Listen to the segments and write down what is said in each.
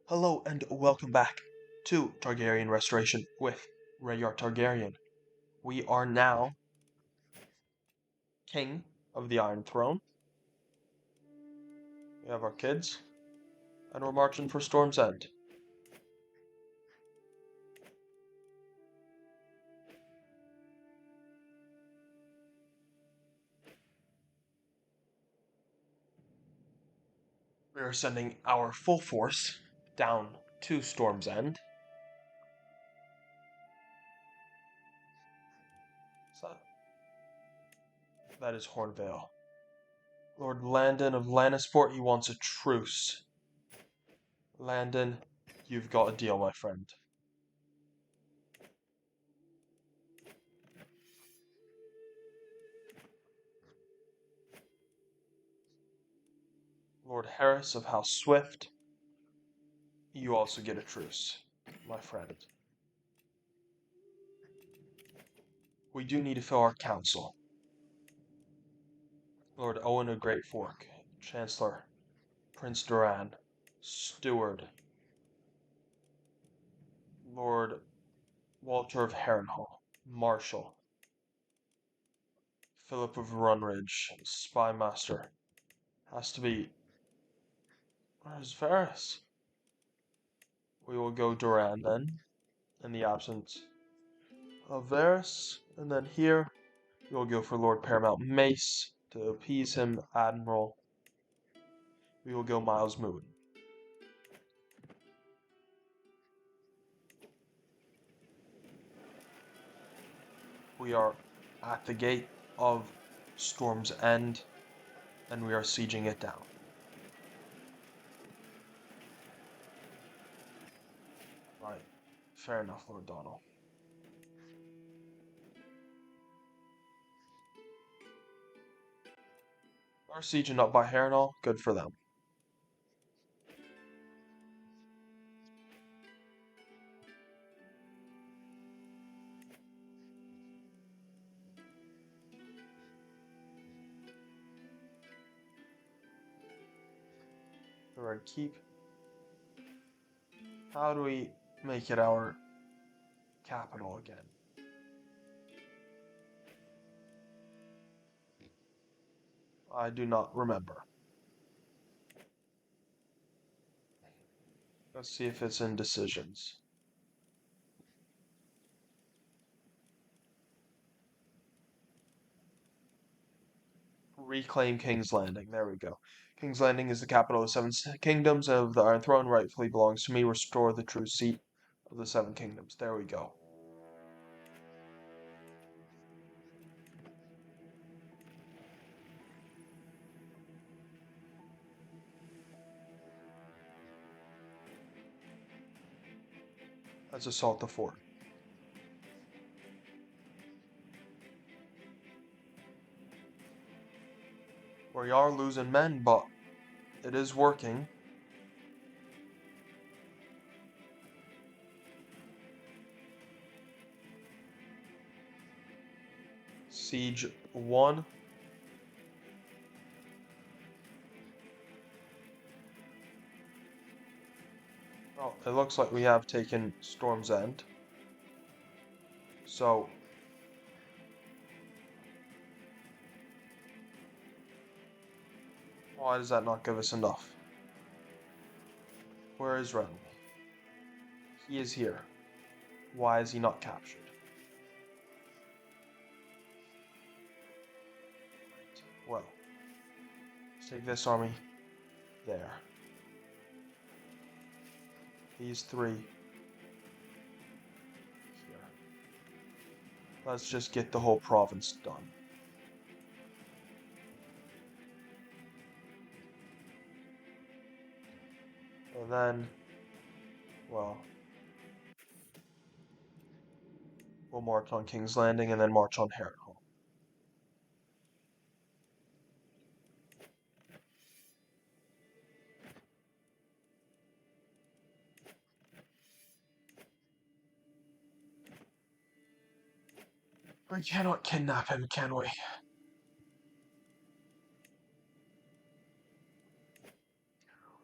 Hello and welcome back to Targaryen Restoration with Rhaegar Targaryen. We are now King of the Iron Throne. We have our kids, and we're marching for Storm's End. We are sending our full force down to Storm's End. So, that is Hornvale. Lord Landon of Lannisport, he wants a truce. Landon, you've got a deal, my friend. Lord Harris of House Swift, you also get a truce, my friend. We do need to fill our council. Lord Owen of Great Fork, Chancellor, Prince Duran, Steward, Lord Walter of Harrenhal, Marshal, Philip of Runridge, Spymaster. Has to be. Where's Varys? We will go Duran then, in the absence of Varys. And then here, we will go for Lord Paramount Mace to appease him, Admiral. We will go Miles Moon. We are at the gate of Storm's End, and we are sieging it down. Right, fair enough, Lord Donald. Our sieging up by Harrenhal, good for them. The Red Keep. How do we make it our capital again? I do not remember. Let's see if it's in decisions. Reclaim King's Landing. There we go. King's Landing is the capital of the Seven Kingdoms of the Iron Throne. Rightfully belongs to me. Restore the true seat of the Seven Kingdoms. There we go. Let's assault the fort. We are losing men, but it is working. Siege 1. Well, it looks like we have taken Storm's End. So, why does that not give us enough? Where is Renly? He is here. Why is he not captured? Well, let's take this army there. These three here. Let's just get the whole province done. And then, well, we'll march on King's Landing and then march on Harrenhal. We cannot kidnap him, can we?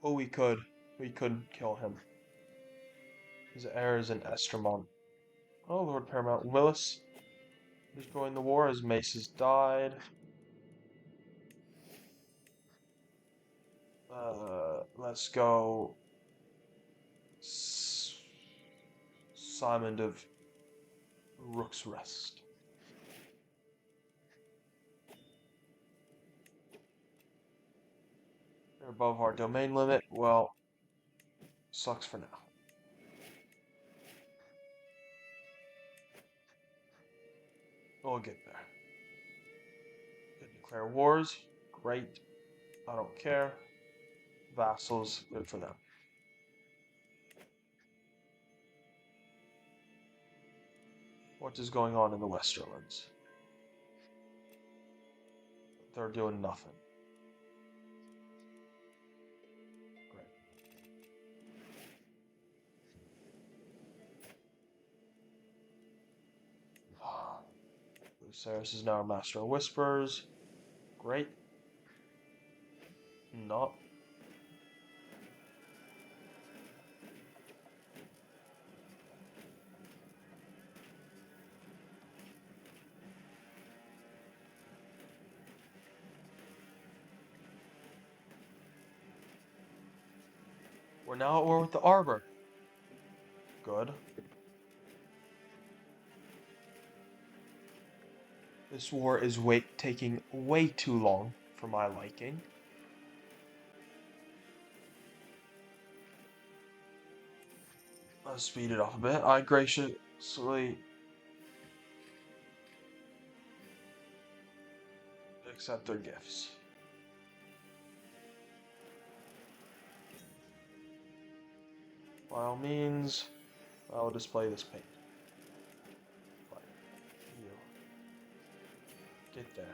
Oh, we could. We could kill him. His heir is in Estermont. Oh, Lord Paramount Willis is joining the war as Mace has died. Let's go Simon of Rook's Rest. They're above our domain limit. Well, sucks for now. We'll get there. Good, declare wars. Great. I don't care. Vassals, good for them. What is going on in the Westerlands? They're doing nothing. Great. Lucerys is now a master of whispers. Great. Not. We're now at war with the Arbor. Good. This war is taking way too long for my liking. Let's speed it up a bit. I graciously accept their gifts. By all means, I will display this paint. But you get there.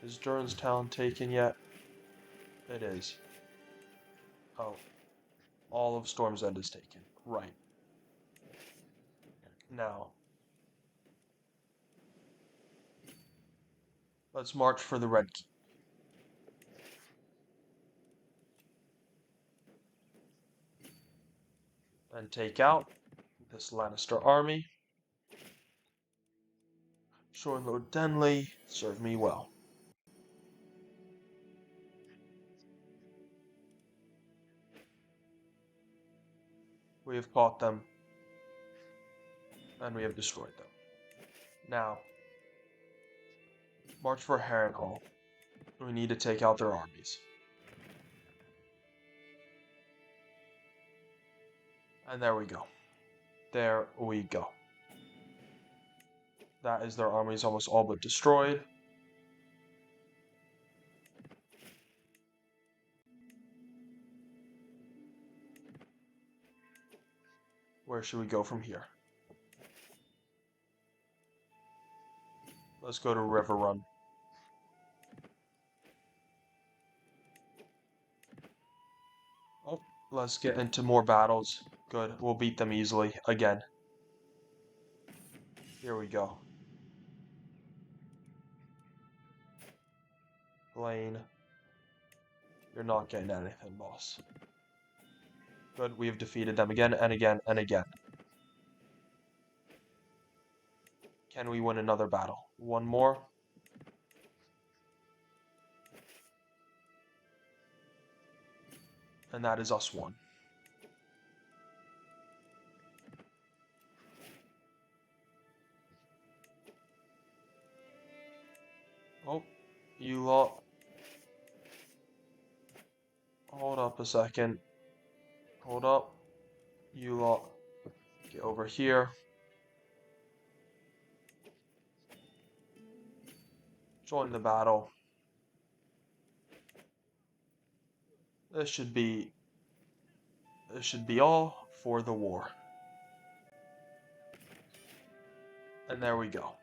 Is Durin's town taken yet? It is. Oh, all of Storm's End is taken. Right. Now, let's march for the Red Keep. And take out this Lannister army. Sure, Lord Denley, serve me well. We have caught them, and we have destroyed them. Now, march for Harrenhal. We need to take out their armies. And there we go. There we go. That is their armies almost all but destroyed. Where should we go from here? Let's go to River Run. Oh, let's get into more battles. Good, we'll beat them easily again. Here we go. Lane. You're not getting anything, boss. Good, we have defeated them again and again and again. Can we win another battle? One more? And that is us one. Oh, you lot. Hold up a second. Hold up. You lot. Get over here. Join the battle. This should be all for the war. And there we go.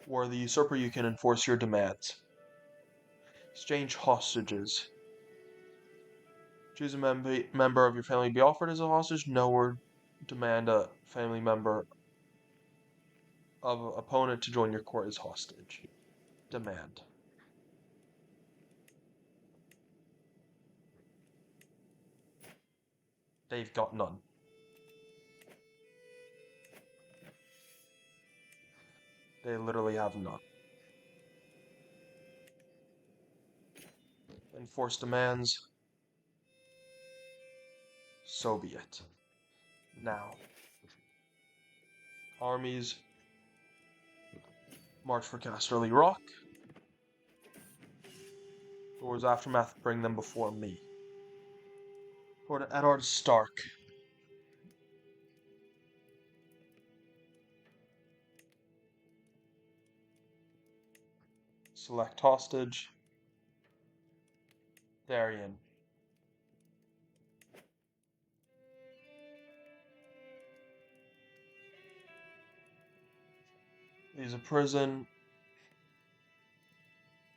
War of the Usurper, you can enforce your demands. Exchange hostages. Choose a member of your family to be offered as a hostage. No, or demand a family member of an opponent to join your court as hostage. Demand. They've got none. They literally have none. Enforce demands. So be it. Now. Armies. March for Casterly Rock. Thor's aftermath bring them before me. Lord Eddard Stark. Select hostage. Darien. Leaves a prison.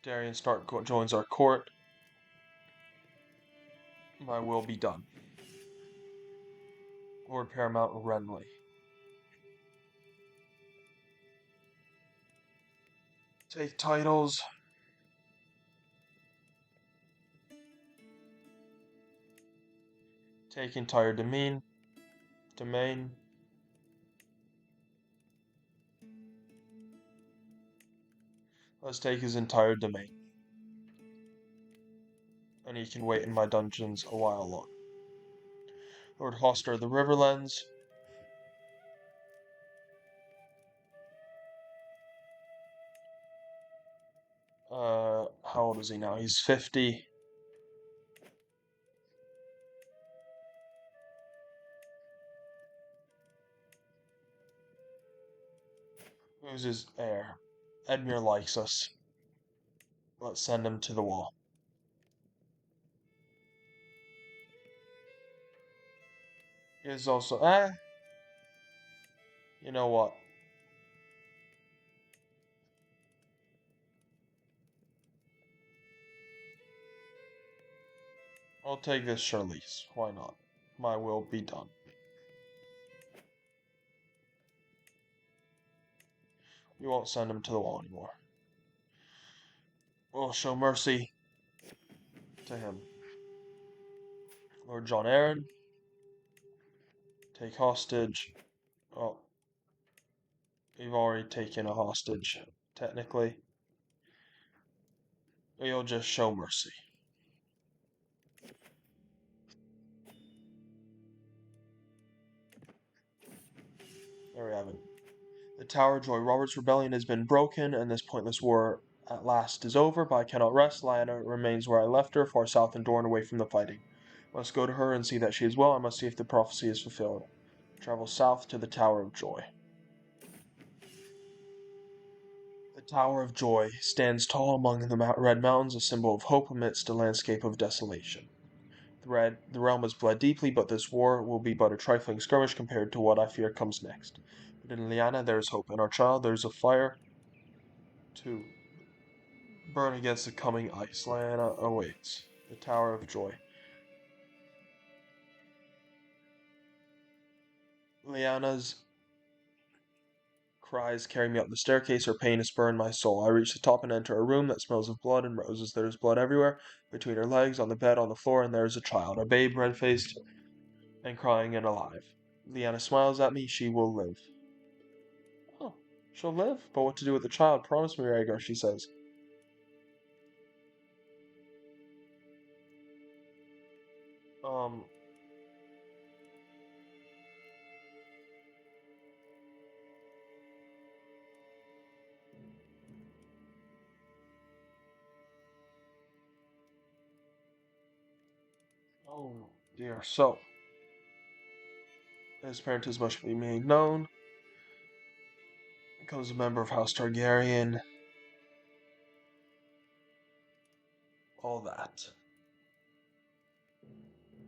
Darien Stark joins our court. My will be done. Lord Paramount Renly. Take titles. Take entire domain. Let's take his entire domain. And he can wait in my dungeons a while longer. Lord Hoster of the Riverlands. How old is he now? He's 50. Who's his heir? Edmure likes us. Let's send him to the wall. He is also, you know what? I'll take this Charlize. Why not? My will be done. We won't send him to the wall anymore. We'll show mercy to him. Lord John Arryn. Take hostage. Oh. We've already taken a hostage, technically. We'll just show mercy. There we have it. The Tower of Joy. Robert's rebellion has been broken, and this pointless war at last is over, but I cannot rest. Lyanna remains where I left her, far south in Dorne, away from the fighting. I must go to her and see that she is well. I must see if the prophecy is fulfilled. Travel south to the Tower of Joy. The Tower of Joy stands tall among the Red Mountains, a symbol of hope amidst a landscape of desolation. The realm has bled deeply, but this war will be but a trifling skirmish compared to what I fear comes next. But in Lyanna there is hope. In our child there is a fire to burn against the coming ice. Lyanna awaits. The Tower of Joy. Lyanna's cries carry me up the staircase. Her pain has burned my soul. I reach the top and enter a room that smells of blood and roses. There is blood everywhere, between her legs, on the bed, on the floor, and there is a child, a babe, red-faced and crying and alive. Lyanna smiles at me. She will live. Oh, she'll live? But what to do with the child? Promise me, Rhaegar, she says. Um... Oh, dear. So, his parentage must be made known. Becomes a member of House Targaryen. All that.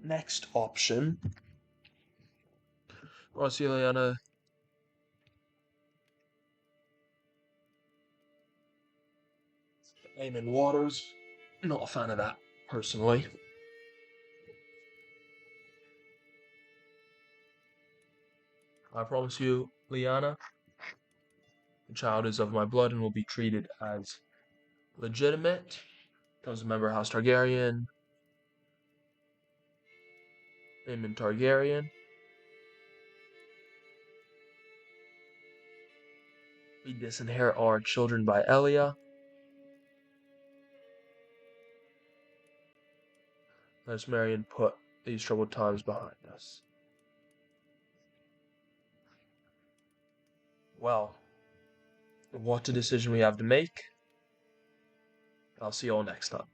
Next option. Lyanna. Aemon Waters. Not a fan of that, personally. I promise you, Lyanna, the child is of my blood and will be treated as legitimate. Becomes a member of House Targaryen. Aemon Targaryen. We disinherit our children by Elia. Let us marry and put these troubled times behind us. Well, what a decision we have to make. I'll see you all next time.